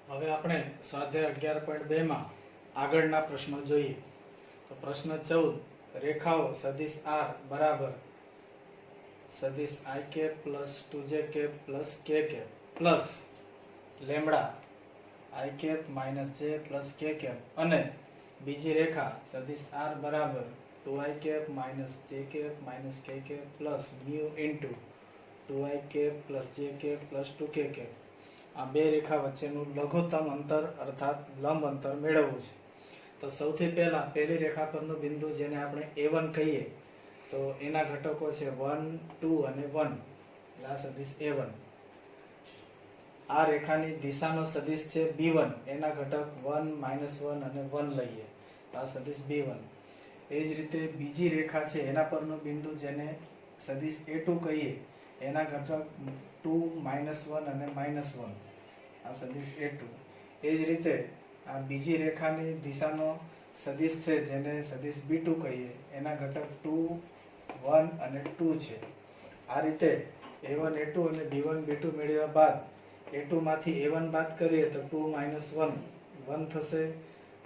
હવે આપણે સ્વાધ્યાય 11.2 માં આગળના પ્રશ્નો જોઈએ. તો પ્રશ્ન 14, રેખાઓ સદિશ r બરાબર સદિશ i cap plus 2j cap plus k cap plus lambda i cap minus j plus k cap અને બીજી રેખા સદિશ r બરાબર 2i cap minus j cap minus k cap plus mu into 2i cap plus j cap plus 2k cap. આ બે રેખા વચ્ચેનું લઘુત્તમ અંતર અર્થાત લંબ અંતર મેળવવું છે. તો સૌથી પહેલા પહેલી રેખા પરનું બિંદુ જેને આપણે a1 કહીએ તો એના ઘટકો છે 1, 2 અને 1 એટલે આ સદિશ a1. આ રેખાની દિશાનો સદિશ છે b1, એના ઘટક 1, -1 અને 1 લઈએ તો આ સદિશ b1. એ જ રીતે બીજી રેખા છે એના પરનું બિંદુ જેને સદિશ a2 કહીએ એના ઘટક 2, -1 અને -1 આ સદિશ a2. એ જ રીતે આ બીજી રેખાની દિશાનો સદિશ છે જેને સદિશ b2 કહીએ એના ઘટક 2, 1 અને 2 છે. આ રીતે a1, a2 અને b1, b2 મેળવ્યા બાદ a2 માંથી a1 બાદ કરીએ તો 2 - 1 1 થશે,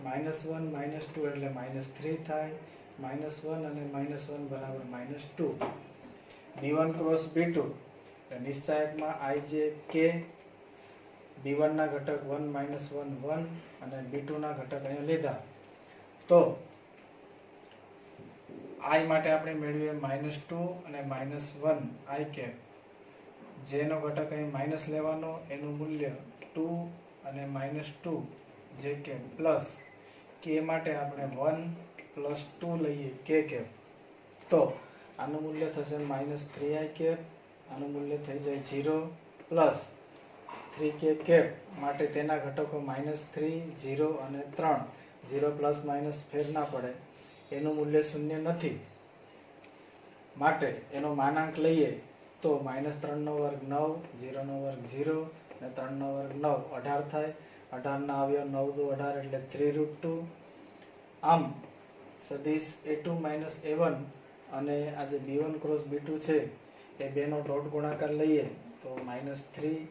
-1 - 2 એટલે -3 થાય, -1 અને -1 બરાબર -2. b1 ક્રોસ b2 એટલે નિશ્ચાયકમાં i j k, b1 ના ઘટક 1 - 1 1 અને b2 ના ઘટક અહીંયા લીધા તો i માટે આપણે મેળવીએ -2 અને -1 i કેપ, j નો ઘટક અહીં માઈનસ લેવાનો એનું મૂલ્ય 2 અને -2 j કેપ પ્લસ k માટે આપણે 1 પ્લસ 2 લઈએ k કેપ તો આનું મૂલ્ય થશે -3i કેપ, આનું મૂલ્ય થઈ જાય 0 પ્લસ 3k કેપ માટે તેના ઘટકો -3, 0 અને 3. 0 પ્લસ માઇનસ ફેર ના પડે એનું મૂલ્ય શૂન્ય નથી માટે એનો માનાંક લઈએ તો -3 નો વર્ગ 9, 0 નો વર્ગ 0 અને 3 નો વર્ગ 9 18 થાય. 18 ના અવયવ 9 દુ 18 એટલે 3√2. આમ સદિશ a2 - a1 અને આ જે b1 ક્રોસ b2 છે એ બેનો ડોટ ગુણાકાર લઈએ તો -3,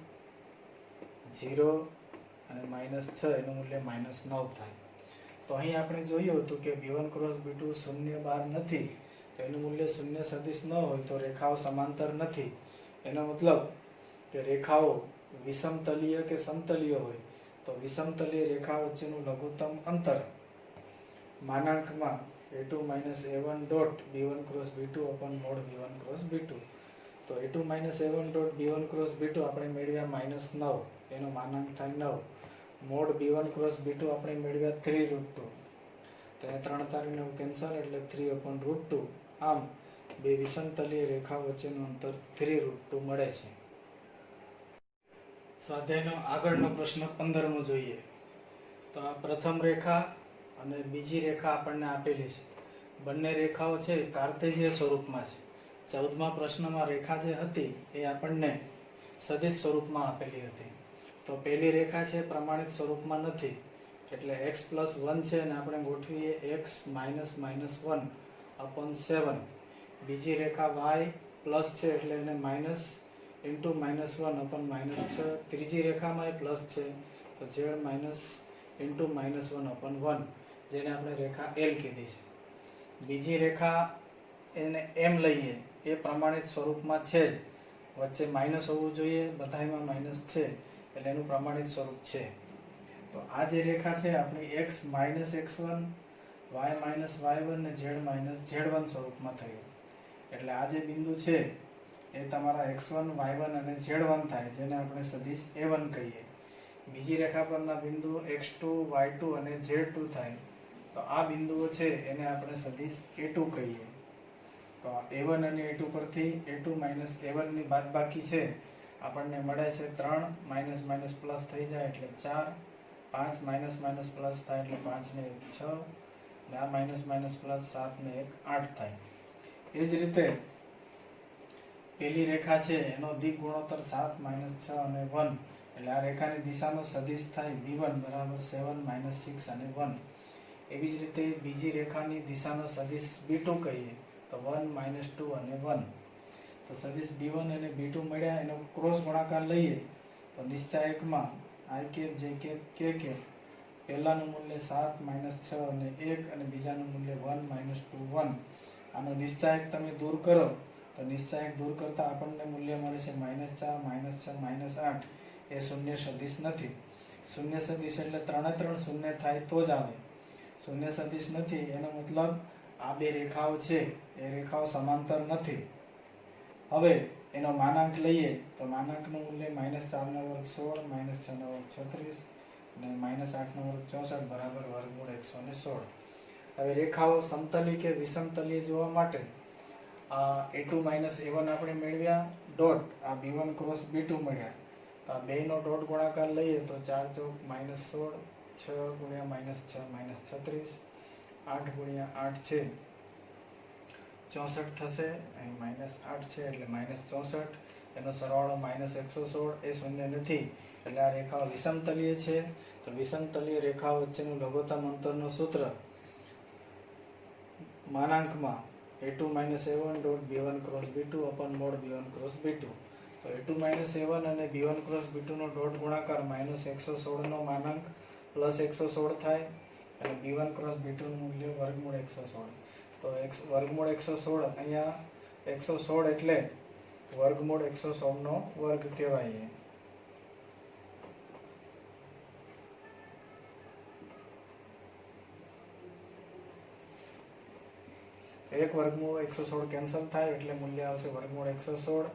0 અને -6 એનું મૂલ્ય -9 થાય. તો અહીં આપણે જોયું હતું કે b1 ક્રોસ b2 શૂન્ય બાર નથી તો એનું મૂલ્ય શૂન્ય સદિશ ન હોય તો રેખાઓ સમાંતર નથી. એનો મતલબ કે રેખાઓ વિષમતલીય કે સમતલીય હોય તો વિષમતલીય રેખા વચ્ચેનું લઘુત્તમ અંતર માનાંકમાં a2 - a1 dot b1 cross b2 upon mod b1 cross b2. તો a2 - a1 dot b1 cross b2 આપણે મેળવ્યા -9 એનો માનાંક થાય 9, મોડ b1 ક્રોસ b2 આપણે મેળવ્યા 3√2 તો એ 3 તારીખ 9 કેન્સલ એટલે 3/√2. આમ બે વિષમતલીય રેખા વચ્ચેનું અંતર 3√2 મળે છે. સ્વાધ્યાયનો આગળનો પ્રશ્ન 15મો જોઈએ. તો આ પ્રથમ રેખા અને બીજી રેખા આપણને આપેલી છે. બંને રેખાઓ છે કાર્તેશીય સ્વરૂપમાં છે. 14મા પ્રશ્નમાં રેખા જે હતી એ આપણને સદિશ સ્વરૂપમાં આપેલી હતી. તો પહેલી રેખા છે પ્રમાણિત સ્વરૂપમાં નથી એટલે x + 1 છે અને આપણે ગોઠવીએ x - -1 અપન 7. બીજી રેખા y પ્લસ છે એટલે એને માઇનસ ઇન્ટુ -1 અપન -6. ત્રીજી રેખામાં પ્લસ છે તો z માઇનસ ઇન્ટુ -1 અપન 1 જેને આપણે રેખા L કીધી છે. બીજી રેખા એને m લઈએ એ પ્રમાણિત સ્વરૂપમાં છે જ, વચ્ચે માઇનસ હોવું જોઈએ, બધાયમાં માઇનસ છે એટલે એનું પ્રમાણિત સ્વરૂપ છે. તો આ જે રેખા છે આપણી x - x1, y - y1 ને z - z1 સ્વરૂપમાં થયું. એટલે આ જે બિંદુ છે એ તમારા x1, y1 અને z1 થાય જેને આપણે સદિશ a1 કહીએ. બીજી રેખા પરના બિંદુ x2, y2 અને z2 થાય તો આ બિંદુઓ છે એને આપણે સદિશ a2 કહીએ. તો a1 અને a2 પરથી a2 - a1 ની બાદબાકી છે આપણને મળે છે 3, માઇનસ માઇનસ પ્લસ થઈ જાય એટલે 4, 5 માઇનસ માઇનસ પ્લસ થાય એટલે 5 ને 1 6 અને આ માઇનસ માઇનસ પ્લસ 7 ને 1 8 થાય. એ જ રીતે પેલી રેખા છે એનો દિક ગુણોત્તર 7, -6 અને 1 એટલે આ રેખાની દિશાનો સદિશ થાય b1 બરાબર 7, -6 અને 1. એવી જ રીતે બીજી રેખાની દિશાનો સદિશ b2 કહીએ તો 1, -2 અને 1. તો સદિશ b1 અને b2 મળ્યા એનો ક્રોસ ગુણાકાર લઈએ તો નિશ્ચાયકમાં I cap J cap K cap પહેલાનું મૂલ્ય 7 -6 અને 1 અને બીજાનું મૂલ્ય 1 -2 1. આનો નિશ્ચાયક તમે દૂર કરો તો નિશ્ચાયક દૂર કરતા આપણને મૂલ્ય મળે છે -4 -6 -8. એ શૂન્ય સદિશ નથી. શૂન્ય સદિશ એટલે 3 3 શૂન્ય થાય તો જ આવે. શૂન્ય સદિશ નથી એનો મતલબ આ બે રેખાઓ છે એ રેખાઓ સમાંતર નથી. હવે એનો માનાંક લઈએ તો માનાંકનું મૂલ્ય -4 નો વર્ગ 16 -6 નો વર્ગ 36 અને -8 નો વર્ગ 64 બરાબર વર્ગમૂળ 116. હવે રેખાઓ સમતલી કે વિષમતલીય જોવા માટે આ a2 - a1 આપણે મેળવ્યા, ડોટ આ b1 ક્રોસ b2 મળ્યા. તો આ બેયનો ડોટ ગુણાકાર લઈએ તો 4 ચોક -16, 6 ગુણ્યા -6 -36, 8 ગુણ્યા 8 છે 64 થશે. અહીં -8 છે એટલે -64. એનો સરવાળો -116 એ શૂન્ય નથી એટલે આ રેખાઓ વિષમતલીય છે. તો વિષમતલીય રેખાઓ વચ્ચેનું લઘુત્તમ અંતરનું સૂત્ર માનાંકમાં a2 - a1 dot b1 cross b2 upon mod b1 cross b2. તો a2 - a1 અને b1 ક્રોસ b2 નો ડોટ ગુણાકાર -116 નો માનાંક પ્લસ 116 થાય અને b1 ક્રોસ b2 નું મૂલ્ય વર્ગમૂળ 116. તો વર્ગમૂળ 116 અહીંયા 116 એટલે વર્ગમૂળ 116 નો વર્ગ કહેવાય. એક વર્ગમૂળ 116 કેન્સલ થાય એટલે મૂલ્ય આવશે વર્ગમૂળ 116,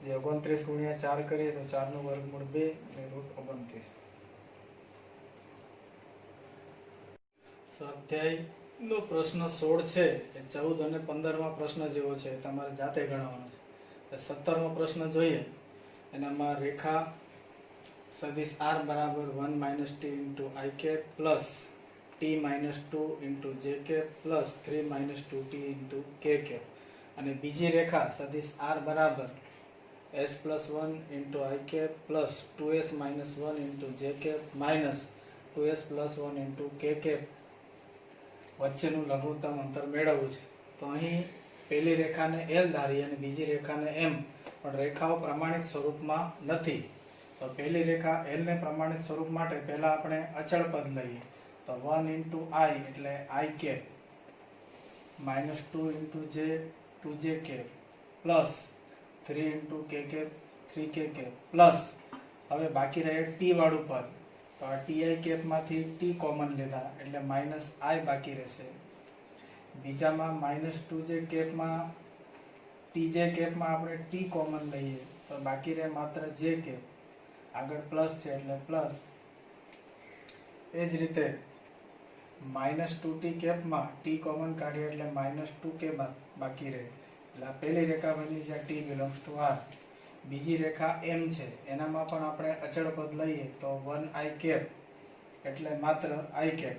જે 29 ગુણ્યા 4 કરીએ તો 4 નું વર્ગમૂળ 2 અને √29. સ્વાધ્યાયનો પ્રશ્ન 16 છે એ 14 અને 15માં પ્રશ્ન જેવો છે, તમારે જાતે ગણવાનો છે. 17મો પ્રશ્ન જોઈએ. એનામાં રેખા સદિશ r બરાબર 1 - t * i cap plus t - 2 * j cap plus 3 - 2t * k cap અને બીજી રેખા સદિશ r બરાબર s + 1 * i cap plus 2s - 1 * j cap minus 2s + 1 * k cap વચ્ચેનું લઘુત્તમ અંતર મેળવવું છે. તો અહીં પહેલી રેખાને L ધારી અને બીજી રેખાને M, પણ રેખાઓ પ્રમાણિત સ્વરૂપમાં નથી. તો પહેલી રેખા L ને પ્રમાણિત સ્વરૂપ માટે પહેલા આપણે અચળ પદ લઈએ. તો 1 * i એટલે i cap -2 * j 2j cap plus 3 * k cap 3k cap plus હવે બાકી રહે t વાળું પદ. તો આ ti કેપ માંથી t કોમન લીધા એટલે -i બાકી રહેશે. બીજામાં -2j કેપમાં tj કેપમાં આપણે t કોમન લઈએ તો બાકી રહે માત્ર j કેપ, આગળ પ્લસ છે એટલે પ્લસ. એ જ રીતે -2t કેપમાં t કોમન કાઢીએ એટલે -2k બાકી રહે. એટલે આ પહેલી રેખા બની જ્યાં t બિલોંગ્સ ટુ r. બીજી રેખા m છે એનામાં પણ આપણે અચળ પદ લઈએ તો 1i કેપ એટલે માત્ર i કેપ.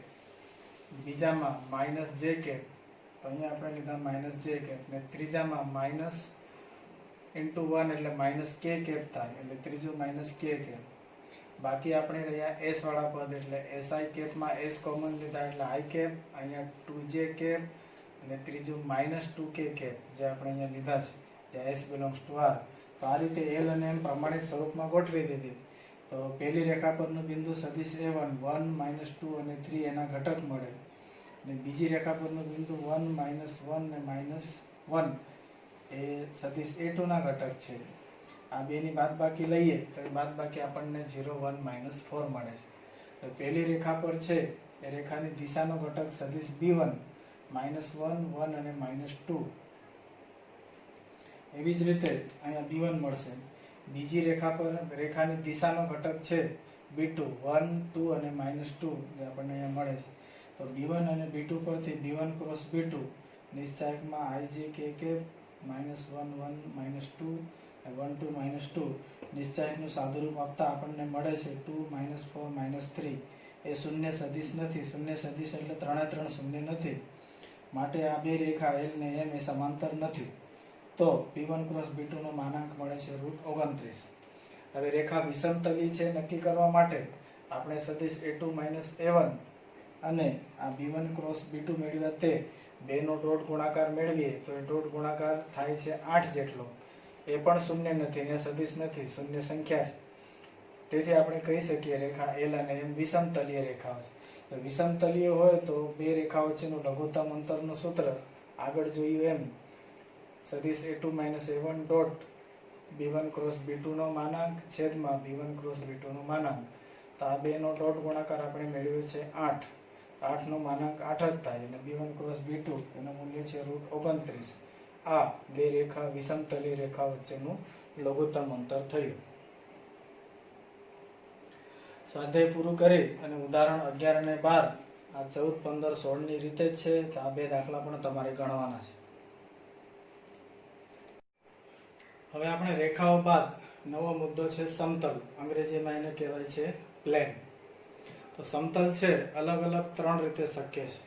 બીજામાં -j કેપ તો અહીંયા આપણે લીધા -j કેપ ને ત્રીજામાં -1 એટલે -k કેપ થાય એટલે ત્રીજું -k કેપ. બાકી આપણે રહ્યા s વાળા પદ એટલે si કેપમાં s કોમન લીધા એટલે i કેપ, અહીંયા 2j કેપ અને ત્રીજું -2k કેપ જે આપણે અહીંયા લીધા છે જ્યાં s બિલોંગ્સ ટુ r. તો આ રીતે L અને M પ્રમાણિત સ્વરૂપમાં ગોઠવી દીધી. તો પહેલી રેખા પરનું બિંદુ સદિશ a1 1 -2 અને 3 એના ઘટક મળે અને બીજી રેખા પરનું બિંદુ 1 -1 અને -1 એ સદિશ a2 ના ઘટક છે. આ બેની બાદબાકી લઈએ તો એ બાદબાકી આપણને 0 1 -4 મળે છે. તો પહેલી રેખા પર છે એ રેખાની દિશાનો ઘટક સદિશ b1 -1 1 અને -2. એવી જ રીતે અહીંયા b1 મળશે. બીજી રેખા પર રેખાની દિશાનો ઘટક છે b2 1 2 અને -2 જે આપણને અહીંયા મળે છે. તો b1 અને b2 પરથી b1 ક્રોસ b2 નિશ્ચાયકમાં ij k કેપ -1 1 -2 1 2 -2 નિશ્ચાયકનું સાદુરૂપ આપતા આપણને મળે છે 2 -4 -3. એ શૂન્ય સદિશ નથી. શૂન્ય સદિશ એટલે 3 3 શૂન્ય નથી. માટે આ બે રેખા L ને M એ સમાંતર નથી. તો b1 ક્રોસ b2 નો માનાંક મળે છે √29. હવે રેખા વિષમતલી છે નક્કી કરવા માટે આપણે સદિશ a2 - a1 અને આ b1 ક્રોસ b2 મેળવ્યા તે બેનો ડોટ ગુણાકાર મેળવીએ તો એ ડોટ ગુણાકાર થાય છે 8 જેટલો. એ પણ શૂન્ય નથી, અહીંયા સદિશ નથી, શૂન્ય સંખ્યા છે. તેથી આપણે કહી શકીએ રેખા એલ અને એમ વિષમતલીય રેખાઓ છે. તો વિષમતલીય હોય તો બે રેખાઓ વચ્ચેનું લઘુત્તમ અંતરનું સૂત્ર આગળ જોયું એમ સદિશ a2 - a1 dot b1 cross b2 નો માનાંક છેદમાં b1 ક્રોસ b2 નો માનાંક. તો આ બેનો ડોટ ગુણાકાર આપણે મેળવ્યો છે 8. 8 નો માનાંક 8 જ થાય અને b1 ક્રોસ b2 એનું મૂલ્ય છે √29. આ બે રેખા વિષમતલીય રેખા વચ્ચેનું લઘુત્તમ અંતર થયું. સ્વાધ્યાય પૂરું કરી અને ઉદાહરણ 11 અને 12 આ 14, 15, 16 ની રીતે જ છે. તો આ બે દાખલા પણ તમારે ગણવાના છે. હવે આપણે રેખાઓ બાદ નવો મુદ્દો છે સમતલ. અંગ્રેજીમાં એને કહેવાય છે પ્લેન. તો સમતલ છે અલગ અલગ 3 રીતે શક્ય છે.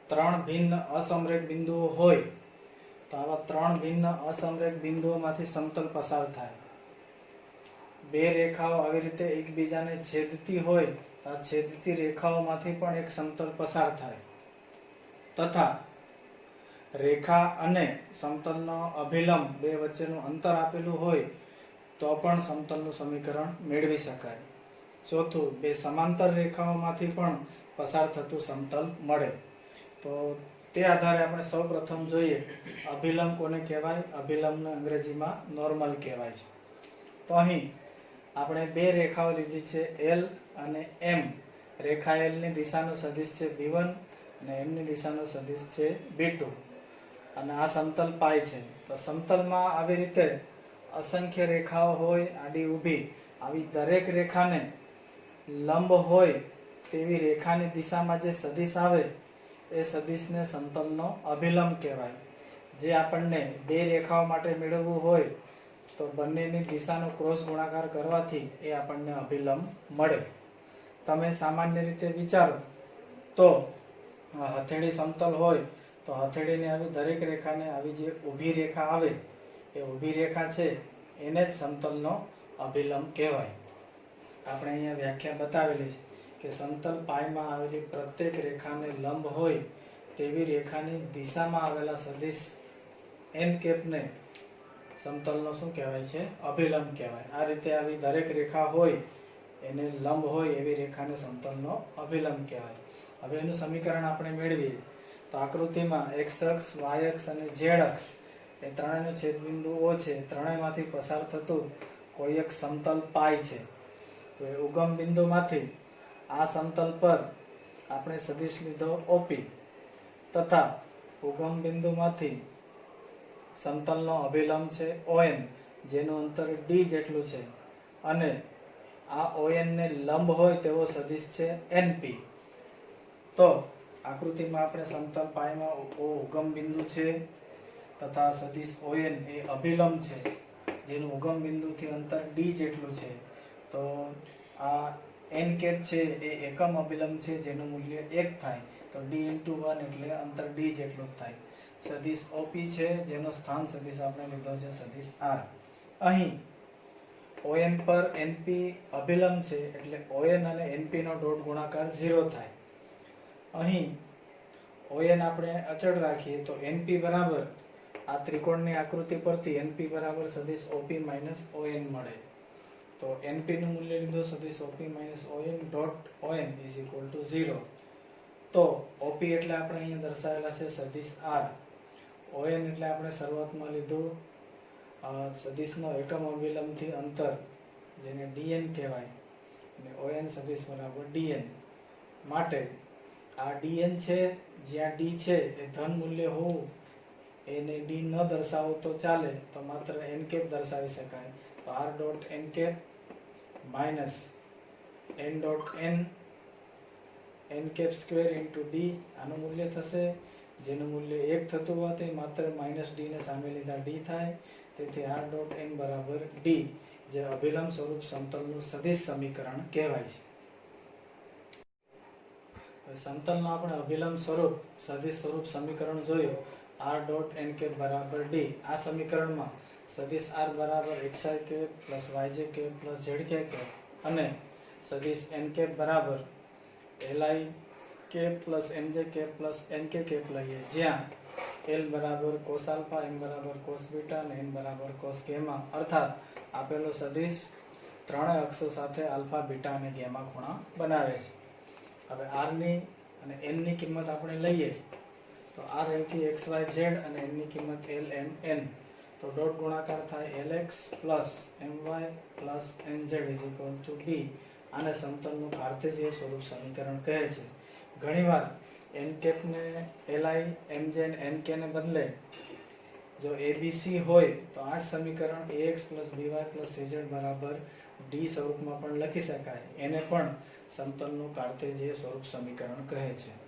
3 ભિન્ન અસમરેખ બિંદુઓ હોય તો આવા 3 ભિન્ન અસમરેખ બિંદુઓમાંથી સમતલ પસાર થાય. બે રેખાઓ આવી રીતે એકબીજાને છેદતી હોય તો આ છેદતી રેખાઓમાંથી પણ એક સમતલ પસાર થાય. તથા રેખા અને સમતલનો અભિલંબ બે વચ્ચેનું અંતર આપેલું હોય તો પણ સમતલનું સમીકરણ મેળવી શકાય. ચોથું, બે સમાંતર રેખાઓમાંથી પણ પસાર થતું સમતલ મળે. તો તે આધારે આપણે સૌપ્રથમ જોઈએ અભિલંબ કોને કહેવાય. અભિલંબને અંગ્રેજીમાં નોર્મલ કહેવાય છે. તો અહીં આપણે બે રેખાઓ લીધી છે L અને M. રેખા L ની દિશાનું સદિશ છે B1 અને M ની દિશાનું સદિશ છે B2 અને આ સમતલ પાય છે. તો સમતલમાં આવી રીતે અસંખ્ય રેખાઓ હોય આડી ઊભી. આવી દરેક રેખાને લંબ હોય તેવી રેખાની દિશામાં જે સદિશ આવે એ સદિશને સમતલનો અભિલંબ કહેવાય. જે આપણને બે રેખાઓ માટે મેળવવું હોય તો બંનેની દિશાનો ક્રોસ ગુણાકાર કરવાથી એ આપણને અભિલંબ મળે. તમે સામાન્ય રીતે વિચારો તો હથેળી સમતલ હોય તો હથેળીની આવી દરેક રેખાને આવી જે ઊભી રેખા આવે એ ઊભી રેખા છે એને જ સમતલનો અભિલંબ કહેવાય. આપણે અહીંયા વ્યાખ્યા બતાવેલી છે કે સમતલ પાયમાં આવેલી પ્રત્યેક રેખાને લંબ હોય તેવી રેખાની દિશામાં આવેલા સદિશ n કેપને સમતલનો શું કહેવાય છે? અભિલંબ કહેવાય. આ રીતે આવી દરેક રેખા હોય એને લંબ હોય એવી રેખાને સમતલનો અભિલંબ કહેવાય. હવે એનું સમીકરણ આપણે મેળવીએ તો આકૃતિમાં x અક્ષ, y અક્ષ અને z અક્ષ એ ત્રણેયનો છેદબિંદુ O છે. ત્રણેયમાંથી પસાર થતું કોઈ એક સમતલ પાય છે. તો એ ઉગમ બિંદુમાંથી આ સમતલ પર આપણે સદિશ લીધો OP તથા ઉગમ બિંદુમાંથી સમતલનો અભિલંબ છે ON જેનું અંતર D જેટલું છે અને આ ON ને લંબ હોય તેવો સદિશ છે NP. તો આકૃતિમાં આપણે સમતલ પાયમાં ઉગમ બિંદુ છે તથા સદિશ ON એ અભિલંબ છે જેનું ઉગમ બિંદુથી અંતર D જેટલું છે. તો આ n કેપ છે એ એકમ અભિલંબ છે જેનું મૂલ્ય 1 થાય. તો D × 1 એટલે અંતર D જેટલું થાય. સદિશ OP છે જેનો સ્થાન સદિશ આપણે લીધો છે સદિશ R. અહીં ON પર NP અભિલંબ છે એટલે ON અને NP નો ડોટ ગુણાકાર 0 થાય. અહીં ON આપણે અચળ રાખીએ તો NP બરાબર આ ત્રિકોણની આકૃતિ પરથી NP બરાબર સદિશ OP - ON મળે. તો NP નું મૂલ્ય લીધું સદિશ OP - ON ડોટ ON = 0. તો OP એટલે આપણે અહીંયા દર્શાવેલા છે સદિશ R. ON એટલે આપણે શરૂઆતમાં લીધું સદિશનો એકમ અભિલંબથી અંતર જેને dn કહેવાય અને ON સદિશ બરાબર dn. માટે આ dn છે જ્યાં d છે એ ધન મૂલ્ય હોવું એને d ન દર્શાવો તો ચાલે તો માત્ર n કેપ દર્શાવી શકાય. તો r dot n cap minus n dot n cap square into d આનું મૂલ્ય થશે જેનું મૂલ્ય 1 થતું હોવાથી માત્ર માઇનસ d ને સામે લીધા d થાય. તેથી r ડોટ n બરાબર d જે અભિલંબ સ્વરૂપ સમતલનું સદિશ સમીકરણ કહેવાય છે. સમતલનું આપણે અભિલંબ સ્વરૂપ સદિશ સ્વરૂપ સમીકરણ જોયું r ડોટ n કેપ બરાબર d. આ સમીકરણમાં સદિશ r બરાબર xi cap plus yj cap plus zk cap અને સદિશ n કેપ બરાબર li cap plus mj cap plus nk cap લઈએ જ્યાં l બરાબર cos આલ્ફા, m બરાબર cos બીટા અને n બરાબર cos ગામા અર્થાત આપેલો સદિશ ત્રણેય અક્ષો સાથે આલ્ફા, બીટા અને ગેમા ખૂણા બનાવે છે. હવે r ની અને n ની કિંમત આપણે લઈએ તો r અહીંથી x, y, z અને n ની કિંમત l, m, n. તો ડોટ ગુણાકાર થાય lx my nz b. આને સમતલનું કાર્ટેશિયન સ્વરૂપ સમીકરણ કહે છે. ઘણીવાર n ને li, mj અને nk ને બદલે જો abc હોય તો આ જ સમીકરણ ax by cz બરાબર d સ્વરૂપમાં પણ લખી શકાય. એને પણ સમતલનું કાર્ટેશિયન સ્વરૂપ સમીકરણ કહે છે.